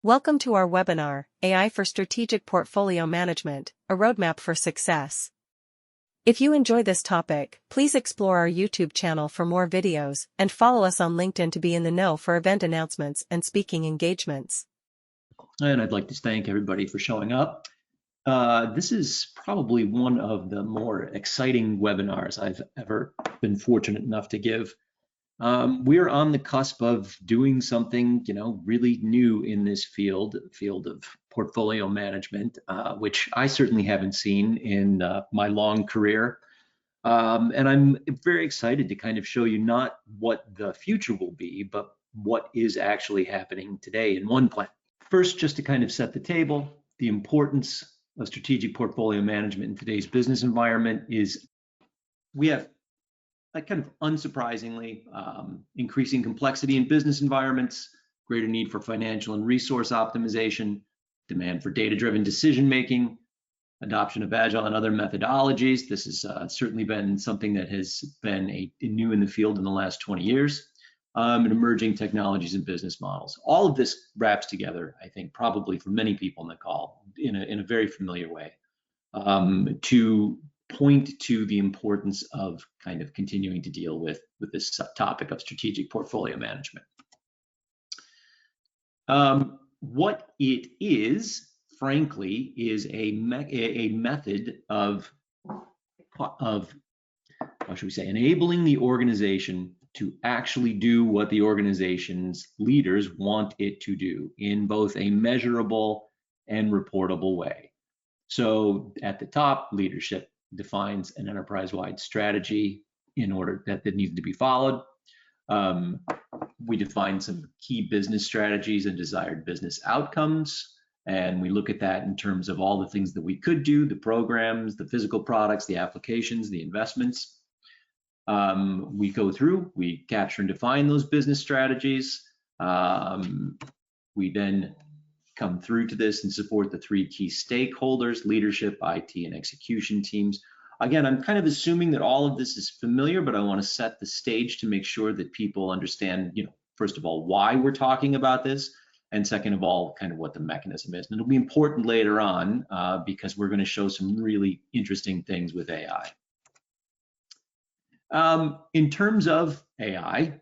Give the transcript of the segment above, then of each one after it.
Welcome to our webinar, AI for Strategic Portfolio Management, a Roadmap for Success. If you enjoy this topic, please explore our YouTube channel for more videos and follow us on LinkedIn to be in the know for event announcements and speaking engagements. And I'd like to thank everybody for showing up. This is probably one of the more exciting webinars I've ever been fortunate enough to give. We're on the cusp of doing something, really new in this field of portfolio management, which I certainly haven't seen in my long career. And I'm very excited to kind of show you not what the future will be, but what is actually happening today in OnePlan. First, just to kind of set the table, the importance of strategic portfolio management in today's business environment is we have kind of unsurprisingly, increasing complexity in business environments, greater need for financial and resource optimization, demand for data-driven decision-making, adoption of Agile and other methodologies. This has certainly been something that has been new in the field in the last 20 years, and emerging technologies and business models. All of this wraps together, I think, probably for many people in the call in a very familiar way, to point to the importance of kind of continuing to deal with this topic of strategic portfolio management. What it is, frankly, is a method of how should we say, enabling the organization to actually do what the organization's leaders want it to do in both a measurable and reportable way. So at the top, leadership defines an enterprise-wide strategy in order that needs to be followed. We define some key business strategies and desired business outcomes, and we look at that in terms of all the things that we could do, the programs, the physical products, the applications, the investments. We go through, we capture and define those business strategies. We then come through to this and support the three key stakeholders: leadership, IT, and execution teams. Again, I'm kind of assuming that all of this is familiar, but I want to set the stage to make sure that people understand, first of all, why we're talking about this, and second of all, kind of what the mechanism is. And it'll be important later on because we're going to show some really interesting things with AI. In terms of AI,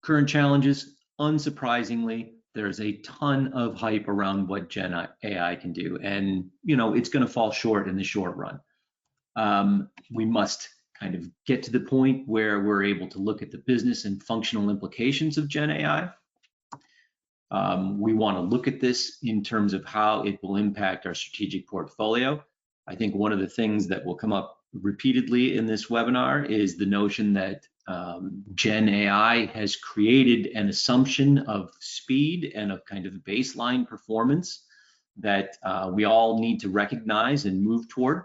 current challenges, unsurprisingly, there's a ton of hype around what GenAI can do, and it's going to fall short in the short run. We must kind of get to the point where we're able to look at the business and functional implications of GenAI. We want to look at this in terms of how it will impact our strategic portfolio. I think one of the things that will come up repeatedly in this webinar is the notion that GenAI has created an assumption of speed and of kind of baseline performance that we all need to recognize and move toward.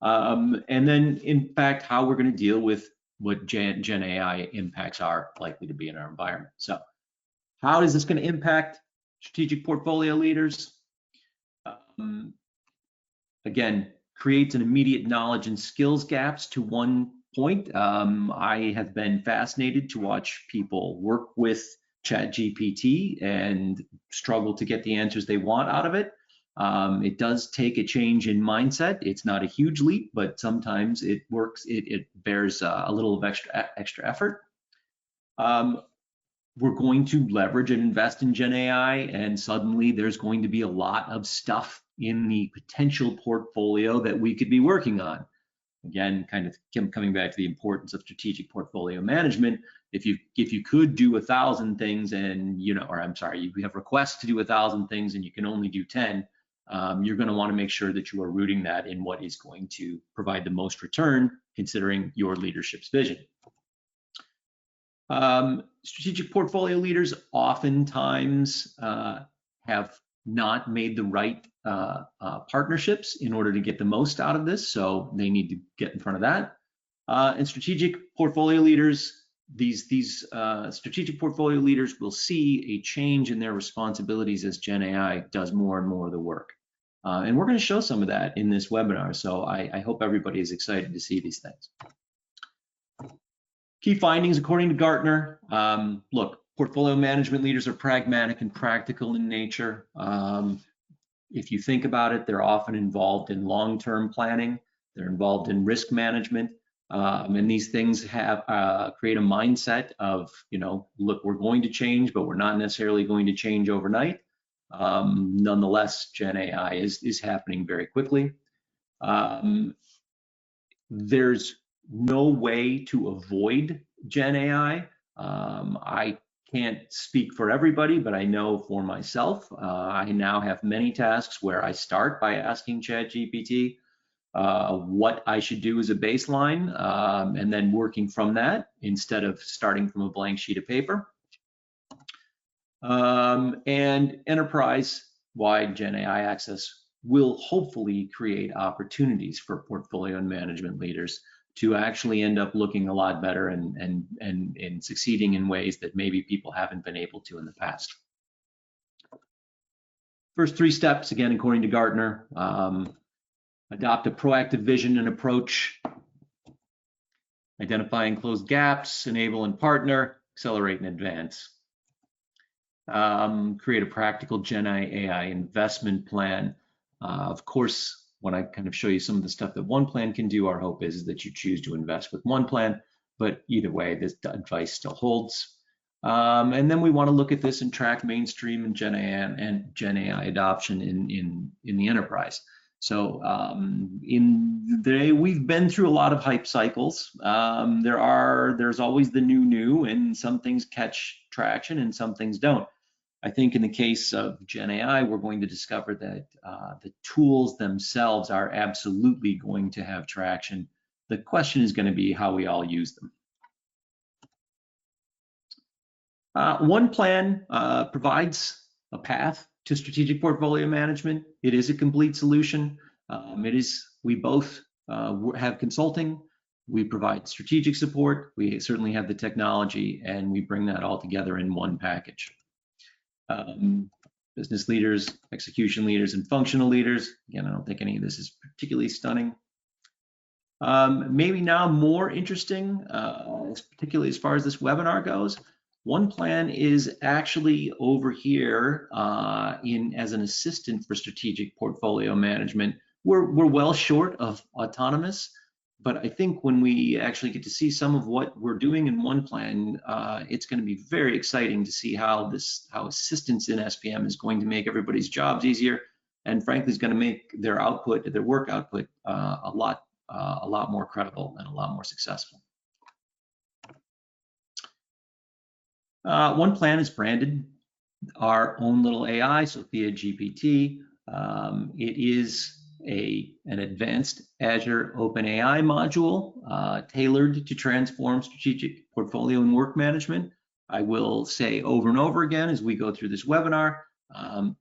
And then, in fact, how we're going to deal with what GenAI impacts are likely to be in our environment. So how is this going to impact strategic portfolio leaders? Again, creates an immediate knowledge and skills gaps to one point. I have been fascinated to watch people work with ChatGPT and struggle to get the answers they want out of it. It does take a change in mindset. It's not a huge leap, but sometimes it works. It bears a little of extra effort. We're going to leverage and invest in GenAI, and suddenly there's going to be a lot of stuff in the potential portfolio that we could be working on. Again, kind of coming back to the importance of strategic portfolio management. If you could do 1,000 things and you have requests to do 1,000 things and you can only do 10, you're going to want to make sure that you are rooting that in what is going to provide the most return, considering your leadership's vision. Strategic portfolio leaders oftentimes have not made the right partnerships in order to get the most out of this, so they need to get in front of that. And strategic portfolio leaders, these strategic portfolio leaders will see a change in their responsibilities as GenAI does more and more of the work. And we're going to show some of that in this webinar, so I hope everybody is excited to see these things. Key findings according to Gartner. Look, Portfolio management leaders are pragmatic and practical in nature. If you think about it, they're often involved in long-term planning. They're involved in risk management. And these things have create a mindset of, look, we're going to change, but we're not necessarily going to change overnight. Nonetheless, GenAI is happening very quickly. There's no way to avoid GenAI. I can't speak for everybody, but I know for myself, I now have many tasks where I start by asking ChatGPT what I should do as a baseline, and then working from that instead of starting from a blank sheet of paper. And enterprise-wide GenAI access will hopefully create opportunities for portfolio and management leaders to actually end up looking a lot better and succeeding in ways that maybe people haven't been able to in the past. First 3 steps, again, according to Gartner, adopt a proactive vision and approach, identify and close gaps, enable and partner, accelerate and advance. Create a practical GenAI investment plan. Of course, when I kind of show you some of the stuff that OnePlan can do, our hope is that you choose to invest with OnePlan, but either way, this advice still holds. And then we want to look at this and track mainstream and GenAI adoption in the enterprise. So we've been through a lot of hype cycles. There's always the new, and some things catch traction and some things don't. I think in the case of GenAI, we're going to discover that the tools themselves are absolutely going to have traction. The question is going to be how we all use them. OnePlan provides a path to strategic portfolio management. It is a complete solution. We both have consulting. We provide strategic support. We certainly have the technology, and we bring that all together in one package. Business leaders, execution leaders, and functional leaders. Again, I don't think any of this is particularly stunning. Maybe now more interesting, particularly as far as this webinar goes, OnePlan is actually over here as an assistant for strategic portfolio management. We're well short of autonomous, but I think when we actually get to see some of what we're doing in OnePlan, it's going to be very exciting to see how assistance in SPM is going to make everybody's jobs easier, and frankly is going to make their work output a lot more credible and a lot more successful. OnePlan is branded our own little AI, Sofia GPT. It is an advanced Azure OpenAI module tailored to transform strategic portfolio and work management. I will say over and over again as we go through this webinar,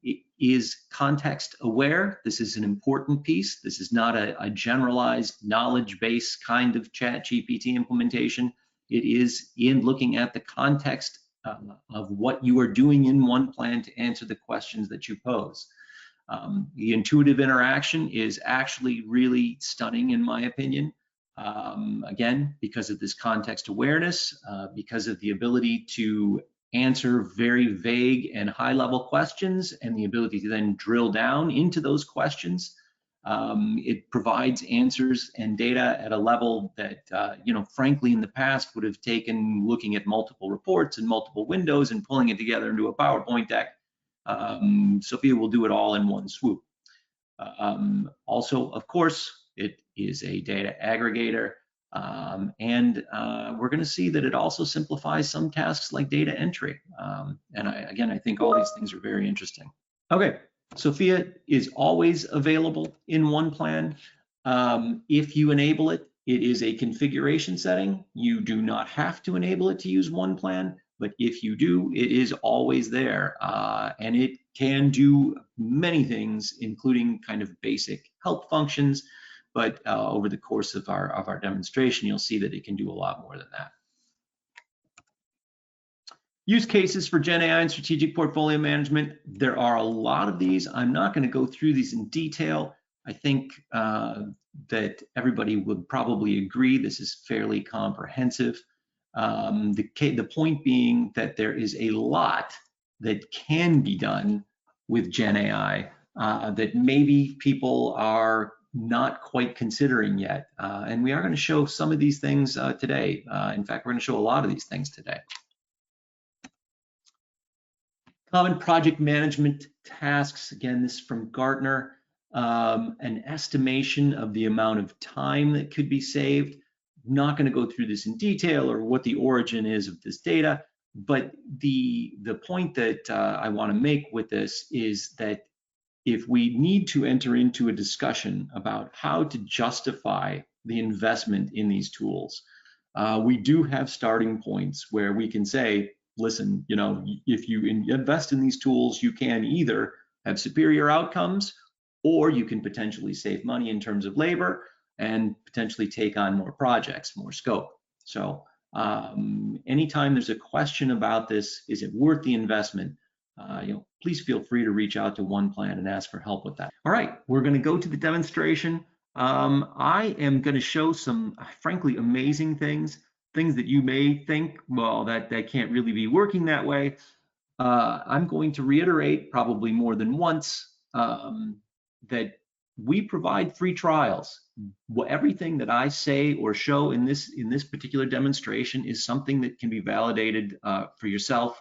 it is context aware. This is an important piece. This is not a generalized knowledge-based kind of ChatGPT implementation. It is in looking at the context of what you are doing in OnePlan to answer the questions that you pose. The intuitive interaction is actually really stunning in my opinion. Again, because of this context awareness, because of the ability to answer very vague and high-level questions and the ability to then drill down into those questions. It provides answers and data at a level that, frankly, in the past would have taken looking at multiple reports and multiple windows and pulling it together into a PowerPoint deck. Sofia will do it all in one swoop. Also, of course, it is a data aggregator, and we're going to see that it also simplifies some tasks like data entry. And I think all these things are very interesting. Okay. Sofia is always available in OnePlan. If you enable it, it is a configuration setting. You do not have to enable it to use OnePlan, but if you do, it is always there. And it can do many things, including kind of basic help functions. But over the course of our demonstration, you'll see that it can do a lot more than that. Use cases for GenAI and strategic portfolio management. There are a lot of these. I'm not going to go through these in detail. I think that everybody would probably agree this is fairly comprehensive. The point being that there is a lot that can be done with GenAI that maybe people are not quite considering yet. And we are going to show some of these things today. In fact, we're going to show a lot of these things today. Common project management tasks. Again, this is from Gartner. An estimation of the amount of time that could be saved. I'm not going to go through this in detail or what the origin is of this data, but the point that I want to make with this is that if we need to enter into a discussion about how to justify the investment in these tools, we do have starting points where we can say, listen, you know, if you invest in these tools, you can either have superior outcomes, or you can potentially save money in terms of labor and potentially take on more projects, more scope. So anytime there's a question about this, is it worth the investment? Please feel free to reach out to OnePlan and ask for help with that. All right, we're going to go to the demonstration. I am going to show some, frankly, amazing things that you may think, well, that can't really be working that way. I'm going to reiterate probably more than once that we provide free trials. Everything that I say or show in this particular demonstration is something that can be validated for yourself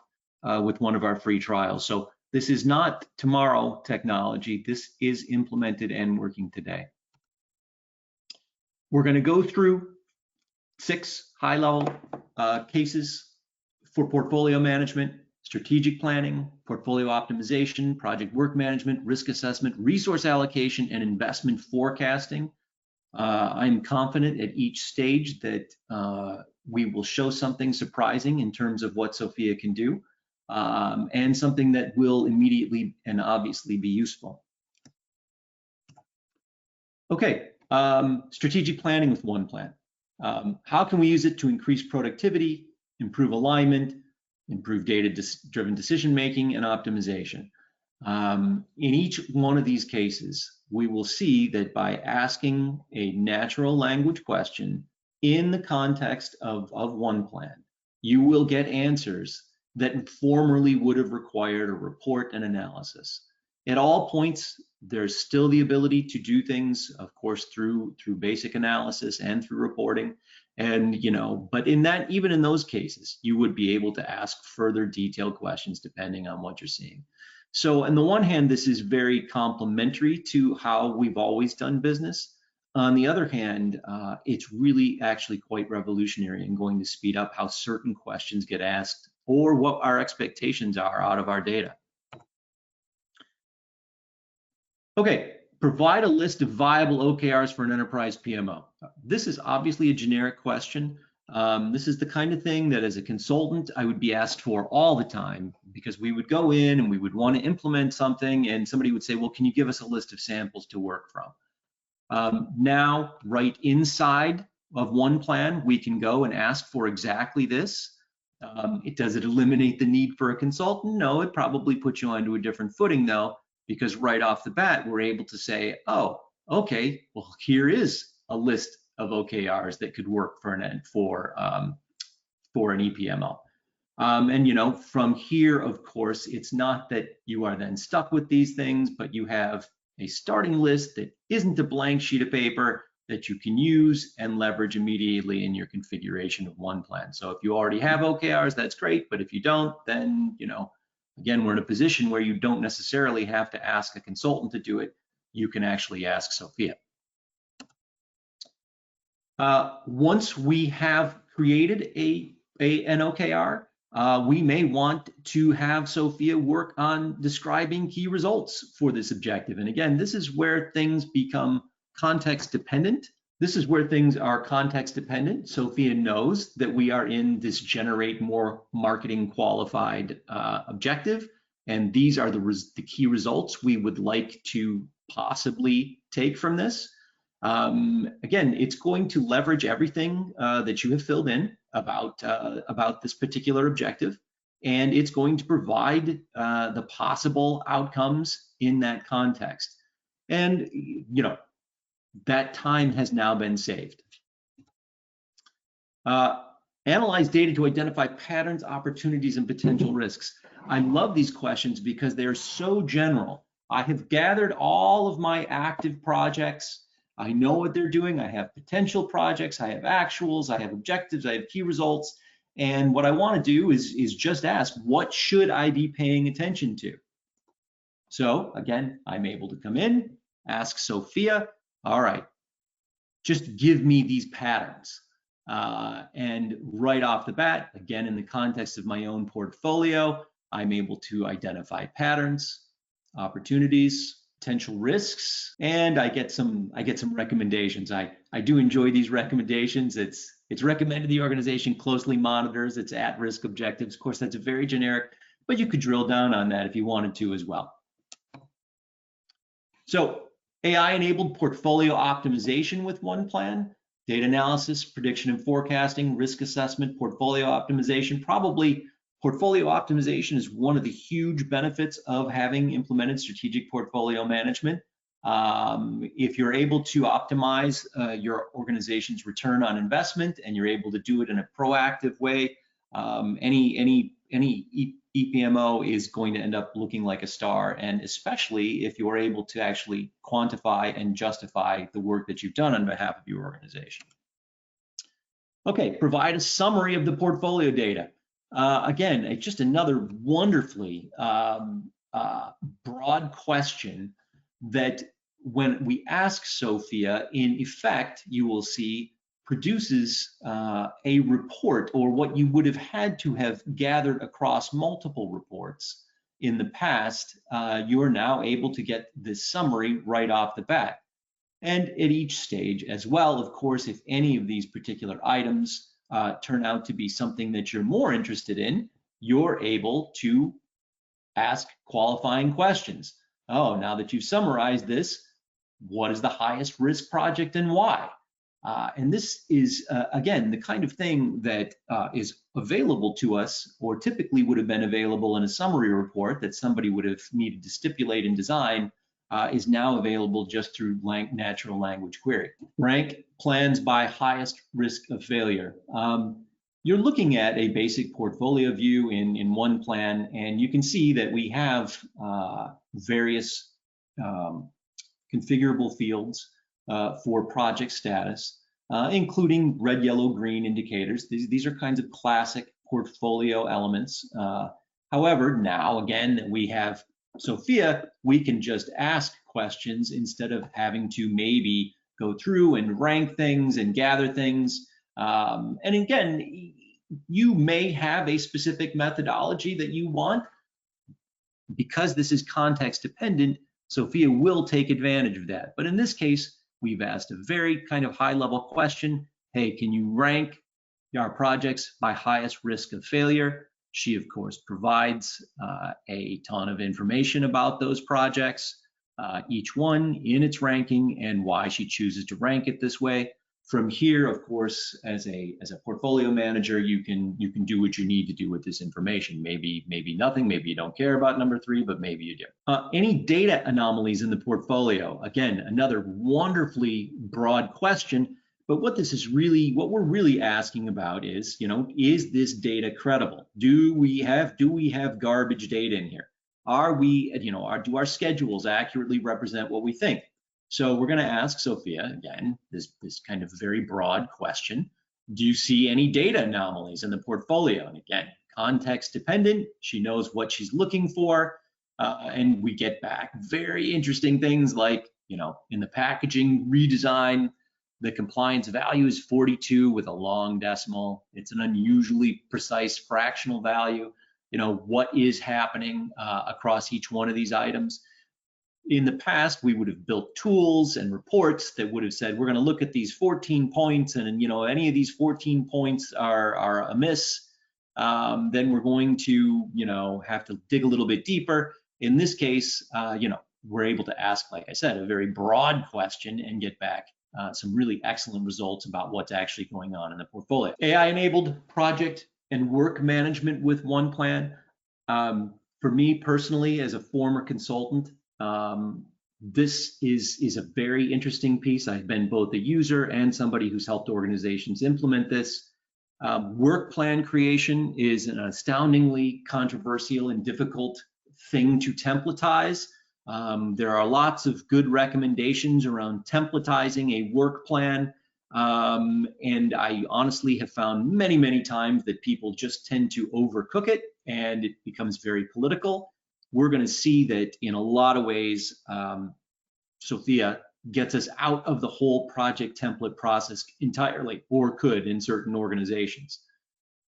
with one of our free trials. So this is not tomorrow technology. This is implemented and working today. We're going to go through 6 high-level cases for portfolio management, strategic planning, portfolio optimization, project work management, risk assessment, resource allocation, and investment forecasting. I'm confident at each stage that we will show something surprising in terms of what Sofia can do, and something that will immediately and obviously be useful. Okay, strategic planning with OnePlan. How can we use it to increase productivity, improve alignment, improve data-driven decision-making, and optimization? In each one of these cases, we will see that by asking a natural language question in the context of OnePlan, you will get answers that formerly would have required a report and analysis. At all points, there's still the ability to do things, of course, through basic analysis and through reporting. And, but even in those cases, you would be able to ask further detailed questions depending on what you're seeing. So on the one hand, this is very complementary to how we've always done business. On the other hand, it's really actually quite revolutionary and going to speed up how certain questions get asked or what our expectations are out of our data. Okay, provide a list of viable OKRs for an enterprise PMO. This is obviously a generic question. This is the kind of thing that as a consultant, I would be asked for all the time, because we would go in and we would want to implement something and somebody would say, well, can you give us a list of samples to work from? Now, right inside of OnePlan, we can go and ask for exactly this. Does it eliminate the need for a consultant? No, it probably puts you onto a different footing though, because right off the bat, we're able to say, oh, okay, well, here is a list of OKRs that could work for an EPMO. And from here, of course, it's not that you are then stuck with these things, but you have a starting list that isn't a blank sheet of paper that you can use and leverage immediately in your configuration of OnePlan. So if you already have OKRs, that's great, but if you don't, then again, we're in a position where you don't necessarily have to ask a consultant to do it. You can actually ask Sofia. Once we have created an OKR, we may want to have Sofia work on describing key results for this objective. And again, this is where things become context dependent. This is where things are context dependent. Sofia knows that we are in this generate more marketing qualified objective. And these are the key results we would like to possibly take from this. Again, it's going to leverage everything that you have filled in about this particular objective, and it's going to provide the possible outcomes in that context. And that time has now been saved. Analyze data to identify patterns, opportunities, and potential risks. I love these questions because they're so general. I have gathered all of my active projects. I know what they're doing. I have potential projects. I have actuals. I have objectives. I have key results. And what I want to do is just ask, what should I be paying attention to? So again, I'm able to come in, ask Sofia, all right, just give me these patterns. And right off the bat, again, in the context of my own portfolio, I'm able to identify patterns, opportunities, potential risks, and I get some recommendations. I do enjoy these recommendations. It's recommended the organization closely monitors its at-risk objectives. Of course, that's very generic, but you could drill down on that if you wanted to as well. So AI-enabled portfolio optimization with OnePlan, data analysis, prediction and forecasting, risk assessment, portfolio optimization. Probably portfolio optimization is one of the huge benefits of having implemented strategic portfolio management. If you're able to optimize your organization's return on investment and you're able to do it in a proactive way, any EPMO is going to end up looking like a star, and especially if you're able to actually quantify and justify the work that you've done on behalf of your organization. Okay, provide a summary of the portfolio data. Again, it's just another wonderfully broad question that when we ask Sofia, in effect, you will see produces a report, or what you would have had to have gathered across multiple reports in the past. You are now able to get this summary right off the bat. And at each stage as well, of course, if any of these particular items turn out to be something that you're more interested in, you're able to ask qualifying questions. Oh, now that you've summarized this, what is the highest risk project and why? And this is, again, the kind of thing that is available to us, or typically would have been available in a summary report that somebody would have needed to stipulate in design, is now available just through natural language query. Rank plans by highest risk of failure. You're looking at a basic portfolio view in OnePlan, and you can see that we have various configurable fields for project status, including red, yellow, green indicators. These are kinds of classic portfolio elements. However, now again that we have Sofia, we can just ask questions instead of having to maybe go through and rank things and gather things. And again, you may have a specific methodology that you want. Because this is context dependent, Sofia will take advantage of that. But in this case, we've asked a very kind of high level question. Hey, can you rank our projects by highest risk of failure? She, of course, provides a ton of information about those projects, each one in its ranking and why she chooses to rank it this way. From here, of course, as a portfolio manager, you can do what you need to do with this information. Maybe nothing, maybe you don't care about number 3, but maybe you do. Any data anomalies in the portfolio? Again, another wonderfully broad question, but what we're really asking about is, is this data credible? Do we have garbage data in here? Do our schedules accurately represent what we think? So we're going to ask Sofia, again, this kind of very broad question. Do you see any data anomalies in the portfolio? And again, context dependent. She knows what she's looking for. And we get back very interesting things like, in the packaging redesign, the compliance value is 42 with a long decimal. It's an unusually precise fractional value. What is happening across each one of these items? In the past, we would have built tools and reports that would have said, we're going to look at these 14 points, and any of these 14 points are amiss, then we're going to, have to dig a little bit deeper. In this case, we're able to ask, like I said, a very broad question and get back some really excellent results about what's actually going on in the portfolio. AI-enabled project and work management with OnePlan. For me personally, as a former consultant, this is a very interesting piece. I've been both a user and somebody who's helped organizations implement this. Work plan creation is an astoundingly controversial and difficult thing to templatize. There are lots of good recommendations around templatizing a work plan. And I honestly have found many, many times that people just tend to overcook it and it becomes very political. We're going to see that in a lot of ways, Sofia gets us out of the whole project template process entirely, or could in certain organizations.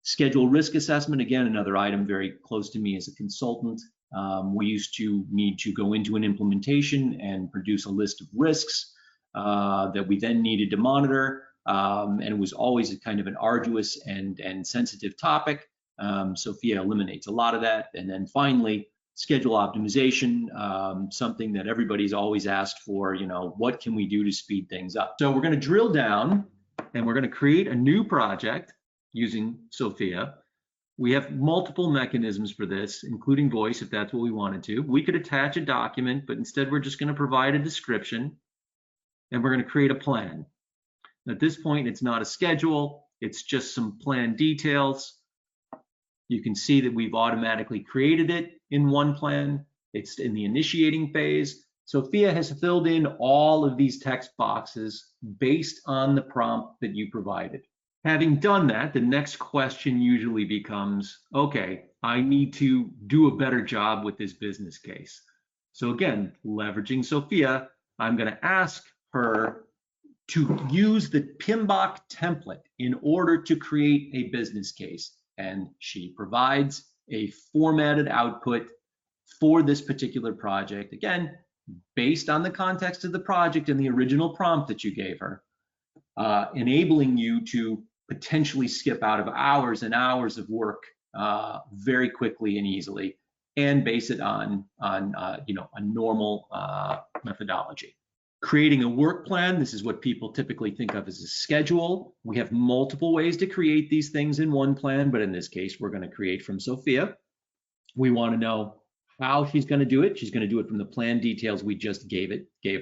Schedule risk assessment, again, another item very close to me as a consultant. We used to need to go into an implementation and produce a list of risks that we then needed to monitor. And it was always a kind of an arduous and sensitive topic. Sofia eliminates a lot of that. And then finally, schedule optimization, something that everybody's always asked for, what can we do to speed things up? So we're going to drill down and we're going to create a new project using Sofia. We have multiple mechanisms for this, including voice, if that's what we wanted to. We could attach a document, but instead we're just going to provide a description and we're going to create a plan. At this point, it's not a schedule, it's just some plan details. You can see that we've automatically created it in OnePlan. It's in the initiating phase. Sofia has filled in all of these text boxes based on the prompt that you provided. Having done that, the next question usually becomes, okay, I need to do a better job with this business case. So again, leveraging Sofia, I'm going to ask her to use the PMBOK template in order to create a business case. And she provides a formatted output for this particular project, again, based on the context of the project and the original prompt that you gave her, enabling you to potentially skip out of hours and hours of work very quickly and easily, and base it on a normal methodology. Creating a work plan, this is what people typically think of as a schedule. We have multiple ways to create these things in OnePlan, but in this case, we're going to create from Sofia. We want to know how she's going to do it. She's going to do it from the plan details we just gave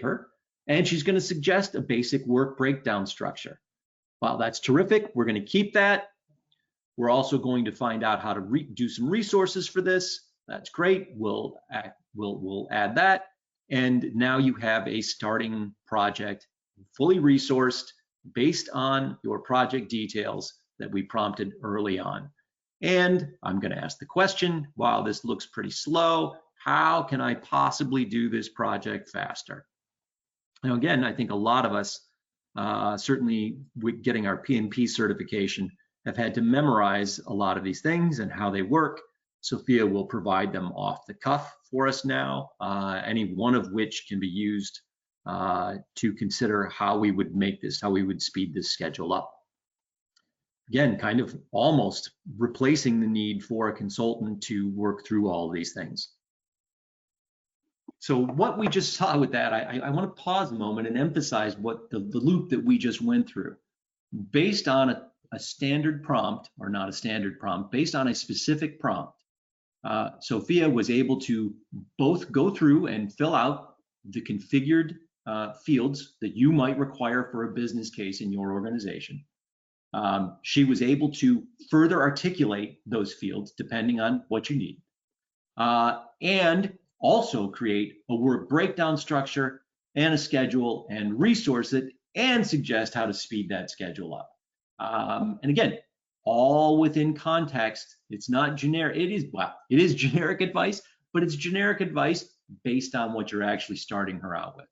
her. And she's going to suggest a basic work breakdown structure. Well, that's terrific. We're going to keep that. We're also going to find out how to do some resources for this. That's great. We'll add that. And now you have a starting project, fully resourced, based on your project details that we prompted early on. And I'm going to ask the question, while this looks pretty slow, how can I possibly do this project faster? Now, again, I think a lot of us, certainly with getting our PMP certification, have had to memorize a lot of these things and how they work. Sofia will provide them off the cuff for us now, any one of which can be used to consider how we would make this, how we would speed this schedule up. Again, kind of almost replacing the need for a consultant to work through all of these things. So what we just saw with that, I want to pause a moment and emphasize what the loop that we just went through. Based on a standard prompt, or not a standard prompt, based on a specific prompt, Sofia was able to both go through and fill out the configured fields that you might require for a business case in your organization. She was able to further articulate those fields depending on what you need, and also create a work breakdown structure and a schedule and resource it and suggest how to speed that schedule up. And again, all within context. It's not generic. It is generic advice, but it's generic advice based on what you're actually starting her out with.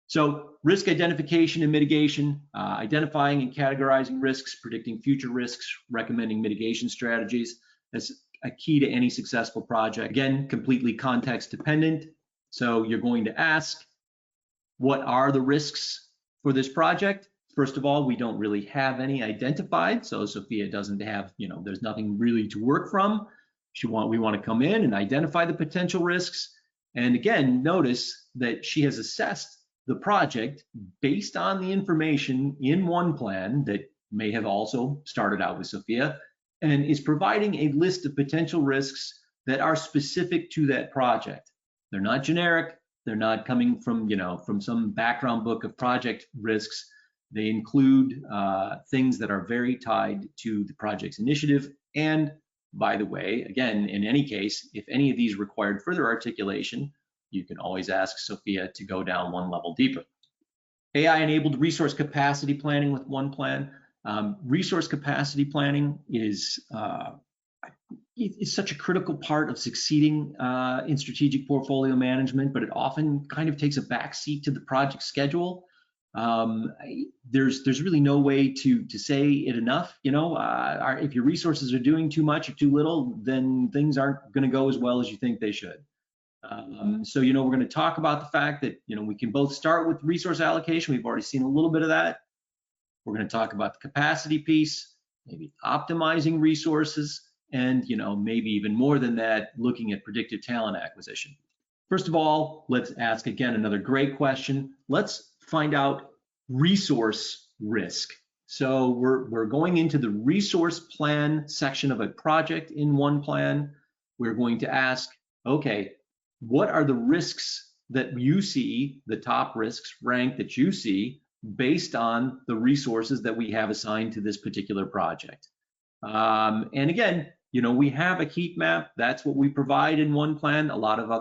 So risk identification and mitigation, identifying and categorizing risks, predicting future risks, recommending mitigation strategies. That's a key to any successful project. Again, completely context dependent. So you're going to ask, what are the risks for this project? First of all, we don't really have any identified. So Sofia doesn't have, there's nothing really to work from. We want to come in and identify the potential risks. And again, notice that she has assessed the project based on the information in OnePlan that may have also started out with Sofia, and is providing a list of potential risks that are specific to that project. They're not generic. They're not coming from, from some background book of project risks. They include things that are very tied to the project's initiative. And by the way, again, in any case, if any of these required further articulation, you can always ask Sofia to go down one level deeper. AI-enabled resource capacity planning with OnePlan. Resource capacity planning is such a critical part of succeeding in strategic portfolio management, but it often kind of takes a backseat to the project schedule. There's really no way to say it enough. If your resources are doing too much or too little, then things aren't going to go as well as you think they should. So we're going to talk about the fact that we can both start with resource allocation. We've already seen a little bit of that. We're going to talk about the capacity piece, maybe optimizing resources, and maybe even more than that, looking at predictive talent acquisition. First of all, let's ask again another great question. Let's find out resource risk. So we're going into the resource plan section of a project in OnePlan. We're going to ask, okay, what are the risks that you see, the top risks rank that you see based on the resources that we have assigned to this particular project? And again, we have a heat map. That's what we provide in OnePlan. A lot of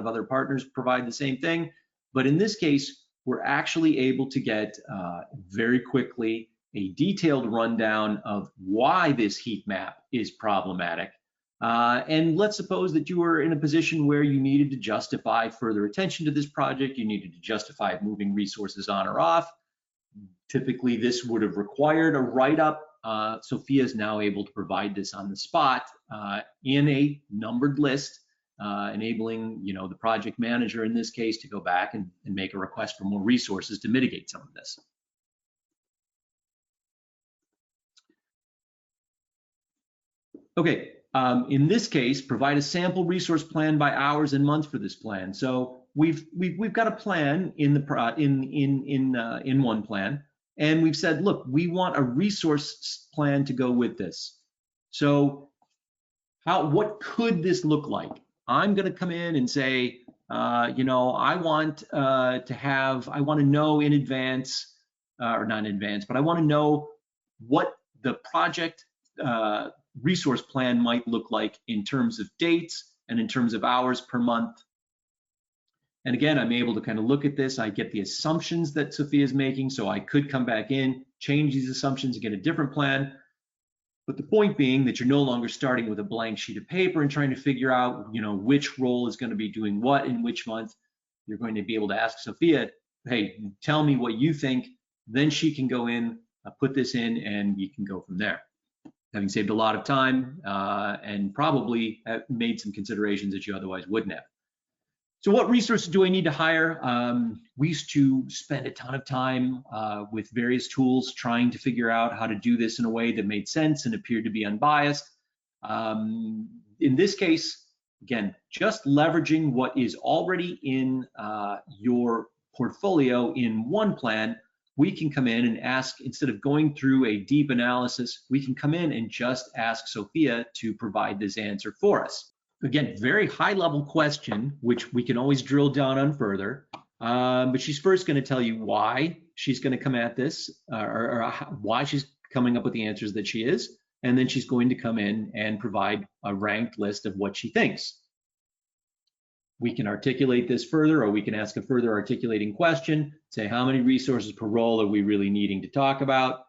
other partners provide the same thing. But in this case, we're actually able to get very quickly a detailed rundown of why this heat map is problematic. And let's suppose that you were in a position where you needed to justify further attention to this project. You needed to justify moving resources on or off. Typically, this would have required a write-up. Sofia is now able to provide this on the spot in a numbered list, enabling the project manager in this case to go back and make a request for more resources to mitigate some of this. Okay, in this case, provide a sample resource plan by hours and months for this plan. So we've got a plan in the in OnePlan, and we've said, look, we want a resource plan to go with this. So what could this look like? I'm going to come in and say, I want to know in advance, or not in advance, but I want to know what the project resource plan might look like in terms of dates and in terms of hours per month. And again, I'm able to kind of look at this. I get the assumptions that Sofia is making, so I could come back in, change these assumptions and get a different plan. But the point being that you're no longer starting with a blank sheet of paper and trying to figure out, which role is going to be doing what in which month. You're going to be able to ask Sofia, hey, tell me what you think. Then she can go in, put this in, and you can go from there. Having saved a lot of time and probably made some considerations that you otherwise wouldn't have. So what resources do I need to hire? We used to spend a ton of time with various tools trying to figure out how to do this in a way that made sense and appeared to be unbiased. In this case, again, just leveraging what is already in your portfolio in OnePlan, we can come in and ask, instead of going through a deep analysis, we can come in and just ask Sofia to provide this answer for us. Again, very high level question, which we can always drill down on further. But she's first going to tell you why she's going to come at this, or why she's coming up with the answers that she is. And then she's going to come in and provide a ranked list of what she thinks. We can articulate this further, or we can ask a further articulating question, say how many resources per role are we really needing to talk about?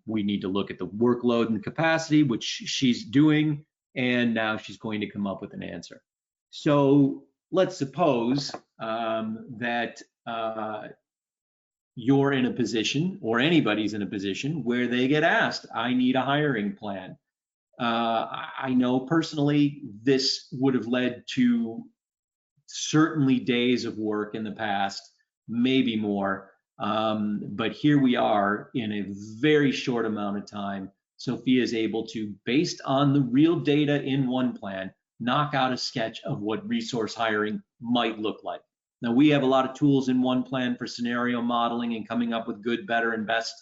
We need to look at the workload and capacity, which she's doing, and now she's going to come up with an answer. So let's suppose that you're in a position, or anybody's in a position, where they get asked, I need a hiring plan. I know personally this would have led to certainly days of work in the past, maybe more, but here we are in a very short amount of time. Sofia is able to, based on the real data in OnePlan, knock out a sketch of what resource hiring might look like. Now, we have a lot of tools in OnePlan for scenario modeling and coming up with good, better, and best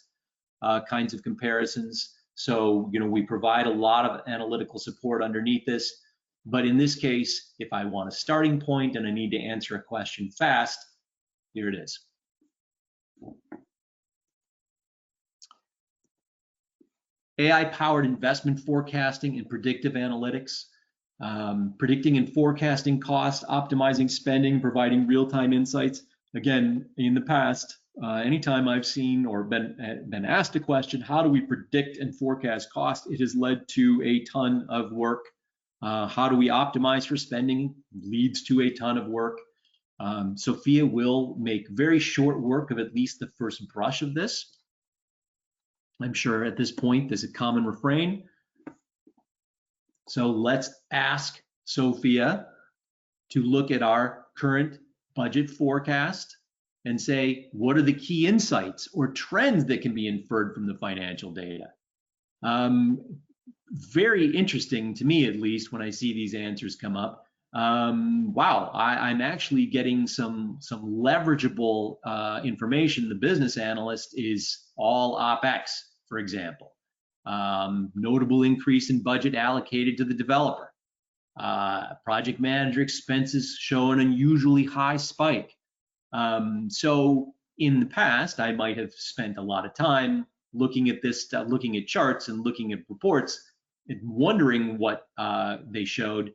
kinds of comparisons. So, we provide a lot of analytical support underneath this. But in this case, if I want a starting point and I need to answer a question fast, here it is. AI-powered investment forecasting and predictive analytics, predicting and forecasting costs, optimizing spending, providing real-time insights. Again, in the past, anytime I've seen or been asked a question, how do we predict and forecast cost, it has led to a ton of work. How do we optimize for spending leads to a ton of work. Sofia will make very short work of at least the first brush of this. I'm sure at this point there's a common refrain. So let's ask Sofia to look at our current budget forecast and say, what are the key insights or trends that can be inferred from the financial data? Very interesting to me, at least, when I see these answers come up. Wow, I'm actually getting some leverageable information. The business analyst is all OpEx, for example. Notable increase in budget allocated to the developer. Project manager expenses show an unusually high spike. So in the past, I might have spent a lot of time looking at this stuff, looking at charts and looking at reports and wondering what they showed.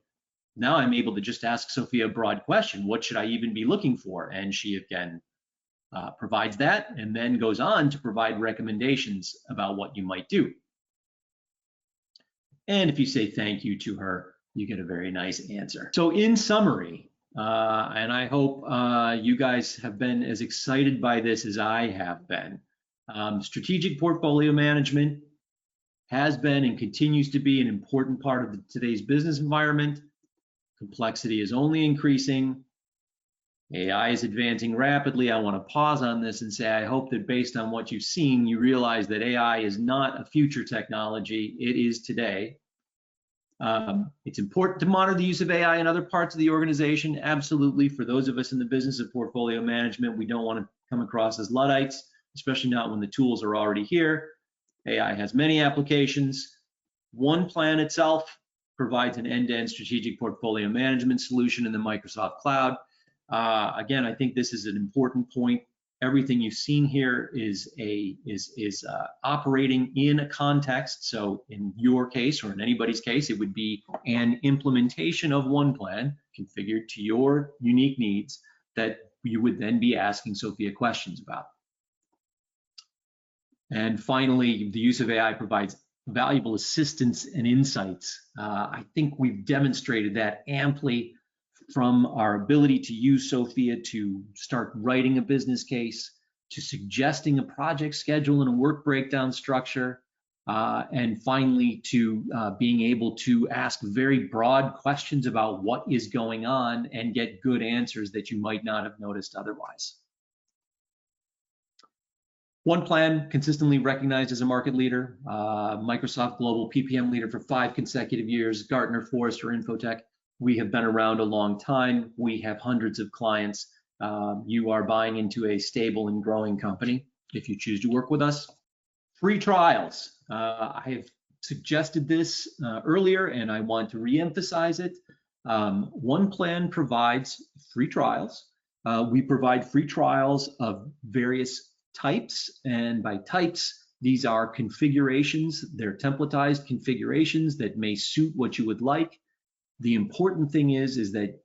Now I'm able to just ask Sofia a broad question. What should I even be looking for? And she again provides that and then goes on to provide recommendations about what you might do. And if you say thank you to her, you get a very nice answer. So in summary, and I hope you guys have been as excited by this as I have been, strategic portfolio management has been and continues to be an important part of today's business environment. Complexity is only increasing. AI is advancing rapidly. I want to pause on this and say, I hope that based on what you've seen, you realize that AI is not a future technology. It is today. It's important to monitor the use of AI in other parts of the organization. Absolutely. For those of us in the business of portfolio management, we don't want to come across as Luddites, especially not when the tools are already here. AI has many applications. OnePlan itself provides an end-to-end strategic portfolio management solution in the Microsoft Cloud. Again, I think this is an important point. Everything you've seen here is operating in a context. So in your case, or in anybody's case, it would be an implementation of OnePlan configured to your unique needs that you would then be asking Sofia questions about. And finally, the use of AI provides valuable assistance and insights. I think we've demonstrated that amply from our ability to use Sofia to start writing a business case, to suggesting a project schedule and a work breakdown structure, and finally to being able to ask very broad questions about what is going on and get good answers that you might not have noticed otherwise. OnePlan consistently recognized as a market leader, Microsoft Global PPM leader for 5 consecutive years, Gartner, Forrester, Infotech. We have been around a long time. We have hundreds of clients. You are buying into a stable and growing company if you choose to work with us. Free trials. I have suggested this earlier and I want to re-emphasize it. OnePlan provides free trials. We provide free trials of various types, and by types, these are configurations. They're templatized configurations that may suit what you would like. The important thing is that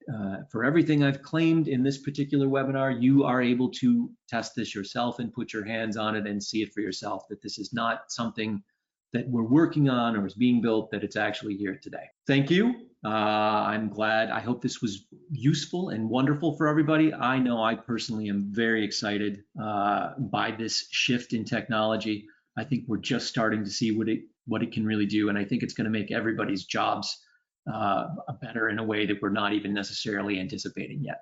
for everything I've claimed in this particular webinar, you are able to test this yourself and put your hands on it and see it for yourself, that this is not something that we're working on or is being built, that it's actually here today. Thank you. I'm glad. I hope this was useful and wonderful for everybody. I know I personally am very excited by this shift in technology. I think we're just starting to see what it can really do, and I think it's going to make everybody's jobs better in a way that we're not even necessarily anticipating yet.